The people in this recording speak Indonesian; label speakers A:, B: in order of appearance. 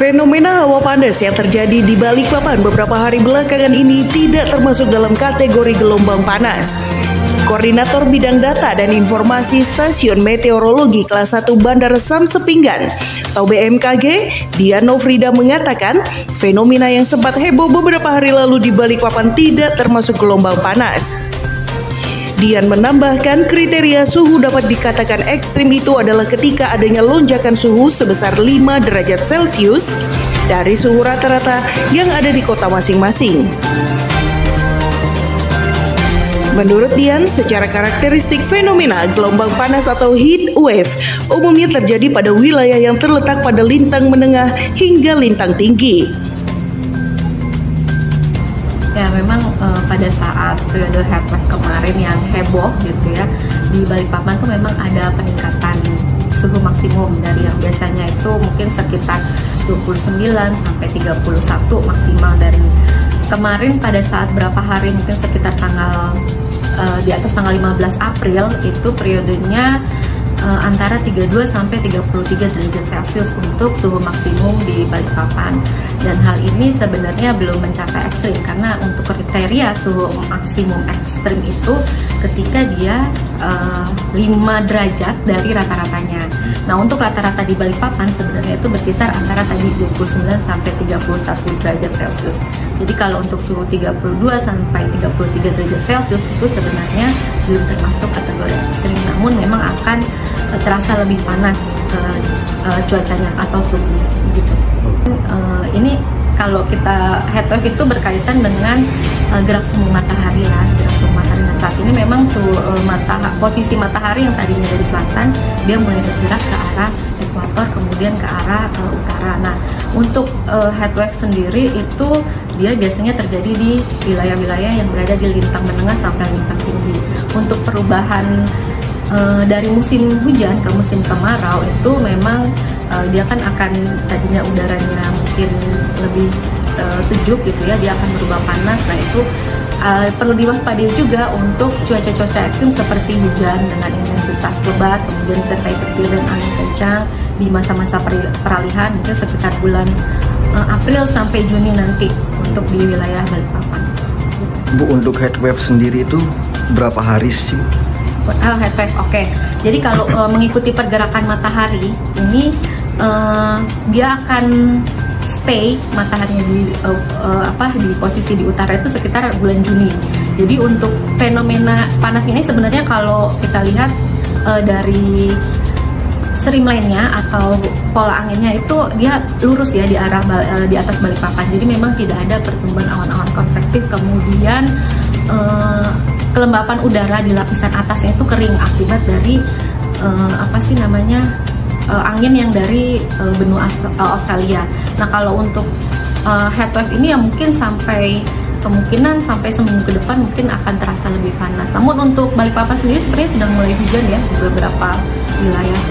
A: Fenomena hawa panas yang terjadi di Balikpapan beberapa hari belakangan ini tidak termasuk dalam kategori gelombang panas. Koordinator Bidang Data dan Informasi Stasiun Meteorologi Kelas 1 Bandara Samsepinggan atau BMKG, Dian Nofrida mengatakan fenomena yang sempat heboh beberapa hari lalu di Balikpapan tidak termasuk gelombang panas. Dian menambahkan kriteria suhu dapat dikatakan ekstrim itu adalah ketika adanya lonjakan suhu sebesar 5 derajat Celcius dari suhu rata-rata yang ada di kota masing-masing. Menurut Dian, secara karakteristik fenomena gelombang panas atau heat wave umumnya terjadi pada wilayah yang terletak pada lintang menengah hingga lintang tinggi.
B: Ya memang pada saat periode heatwave kemarin yang heboh gitu ya, di Balikpapan tuh memang ada peningkatan suhu maksimum dari yang biasanya itu mungkin sekitar 29 sampai 31 maksimal. Dari kemarin pada saat berapa hari mungkin sekitar tanggal di atas tanggal 15 April itu periodenya antara 32 sampai 33 derajat Celcius untuk suhu maksimum di Balikpapan. Dan hal ini sebenarnya belum mencapai ekstrim karena untuk kriteria suhu maksimum ekstrim itu ketika dia 5 derajat dari rata-ratanya. Nah, untuk rata-rata di Balikpapan sebenarnya itu berkisar antara tadi 29 sampai 31 derajat Celcius. Jadi kalau untuk suhu 32 sampai 33 derajat Celcius itu sebenarnya belum termasuk kategori ekstrim, namun memang akan terasa lebih panas cuacanya atau suhunya gitu. Ini kalau kita heatwave itu berkaitan dengan gerak semu matahari ya, gerak semu matahari. Nah, saat ini memang posisi matahari yang tadinya dari selatan dia mulai bergerak ke arah ekuator, kemudian ke arah utara. Nah, untuk heatwave sendiri itu dia biasanya terjadi di wilayah-wilayah yang berada di lintang menengah sampai lintang tinggi. Untuk perubahan dari musim hujan ke musim kemarau itu memang dia kan akan tadinya udaranya mungkin lebih sejuk gitu ya, dia akan berubah panas. Nah itu perlu diwaspadai juga untuk cuaca-cuaca ekstrim seperti hujan dengan intensitas lebat, kemudian disertai petir dan angin kencang di masa-masa peralihan mungkin sekitar bulan April sampai Juni nanti untuk di wilayah Balikpapan.
C: Bu, untuk heatwave sendiri itu berapa hari sih?
B: Heatwave, oke. Jadi kalau mengikuti pergerakan matahari ini dia akan stay mataharinya di posisi di utara itu sekitar bulan Juni. Jadi untuk fenomena panas ini sebenarnya kalau kita lihat dari streamline-nya atau pola anginnya itu dia lurus ya di arah di atas Balikpapan. Jadi memang tidak ada pertumbuhan awan-awan konvektif, kemudian kelembapan udara di lapisan atasnya itu kering akibat dari angin yang dari benua Australia. Nah kalau untuk heatwave ini ya mungkin kemungkinan sampai seminggu ke depan mungkin akan terasa lebih panas. Namun untuk Balikpapan sendiri sebenarnya sudah mulai hujan ya di beberapa wilayah.